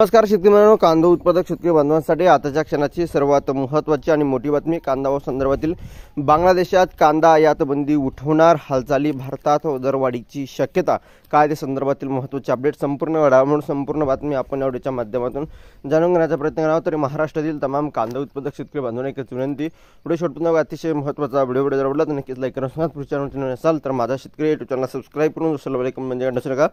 नमस्कार शेतकरी मित्रांनो, कांदा उत्पादक शेतकरी बांधवांसाठी आताच्या क्षणाची सर्वात महत्त्वाची आणि मोठी बातमी कांदा संदर्भातील बांगलादेशात कांदा आयात बंदी उठवणार, हालचाली भारतात दरवाढीची शक्यता, काय ते संदर्भातील महत्त्वाचे अपडेट, संपूर्ण घडामोडी संपूर्ण बातमी आपण या व्हिडिओच्या माध्यमातून जाणून घेण्याचा प्रयत्न करणार आहोत। तरी महाराष्ट्रातील तमाम कांदा उत्पादक शेतकरी बांधवांना एकच विनंती, व्हिडिओ शेवटपर्यंत अतिशय महत्त्वाचा व्हिडिओ जर आवडला तर नक्कीच लाईक करा। पुढच्या चॅनल असाल तर माझा शेतकरी युट्यूब चॅनल सबस्क्राईब करून दुसऱ्या बेल आयकॉन म्हणजे नसू नका,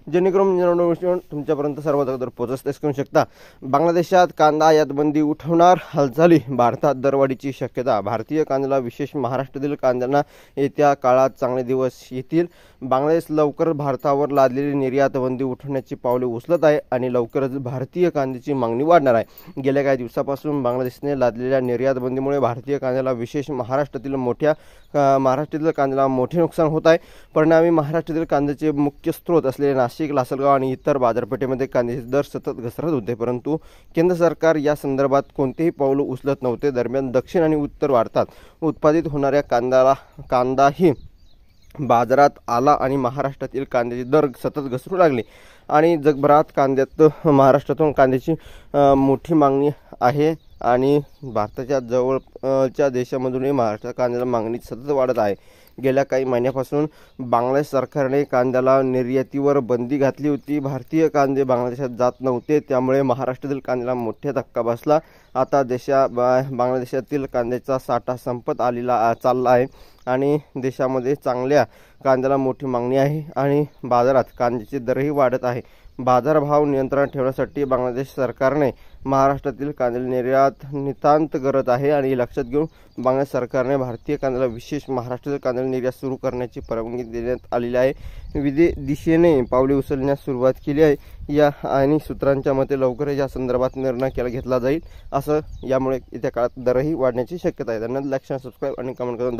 जेणेकरून नोटिफिकेशन तुमच्यापर्यंत सर्वात अगोदर पोहोचत करू शकता। बांगलादेशात कांदा आयात बंदी उठवणार, हालचाली भारतात दरवाढीची शक्यता, भारतीय कांद्याला विशेष महाराष्ट्रातील कांद्यांना येत्या काळात चांगले दिवस येतील। बांगलादेश लवकर भारतावर लादलेली निर्यात बंदी उठवण्याची पावले उचलत आहे आणि लवकरच भारतीय कांद्याची मागणी वाढणार आहे। गेल्या काही दिवसापासून बांगलादेशने लादलेल्या निर्यात बंदीमुळे भारतीय कांद्याला विशेष महाराष्ट्रातील कांद्याला मोठे नुकसान होत आहे। परिणामी महाराष्ट्रातील कांद्याचे मुख्य स्रोत असलेले नाशिक, लासलगाव आणि इतर बाजारपेठेमध्ये कांद्याचे दर सतत घसरत होते, परंतु केंद्र सरकार या संदर्भात कोणतेही पाऊल उचलत नव्हते। दरम्यान दक्षिण आणि उत्तर भारतात उत्पादित होणाऱ्या कांदाही बाजारात आला आणि महाराष्ट्रातील कांद्याचे दर सतत घसरू लागले आणि जगभरात महाराष्ट्रातून कांद्याची मोठी मागणी आहे आणि भारताच्या जवळच्या देशांमधूनही महाराष्ट्रात कांद्याला मागणी सतत वाढत आहे। गेल्या काही महिन्यापासून बांगलादेश सरकारने कांद्याला निर्यातीवर बंदी घातली होती। भारतीय कांदे बांगलादेशात जात नव्हते, त्यामुळे महाराष्ट्रातील कांद्याला मोठा धक्का बसला। आता बांगलादेशातील कांद्याचा साठा संपत चालला आहे आणि देशामध्ये चांगल्या कांद्याला मोठी मागणी आहे आणि बाजारात कांद्याचे दरही वाढत आहे। बाजारभाव नियंत्रणात ठेवण्यासाठी बांगलादेश सरकारने महाराष्ट्रातील कांद्याची निर्यात नितांत गरज आहे आणि लक्षात घेऊन बांगलादेश सरकारने भारतीय कांद्याला विशेष महाराष्ट्रातील कांद्याची निर्यात सुरू करण्याची परवानगी देण्यात आलेली आहे। विविध दिशेने पावले उचलण्यास सुरुवात केली आहे या आणि सूत्रांच्या मते लवकरच या संदर्भात निर्णय घेतला जाईल, असं यामुळे येत्या काळात दरही वाढण्याची शक्यता आहे। धन्यवाद। लाईक, सबस्क्राईब आणि कमेंट करून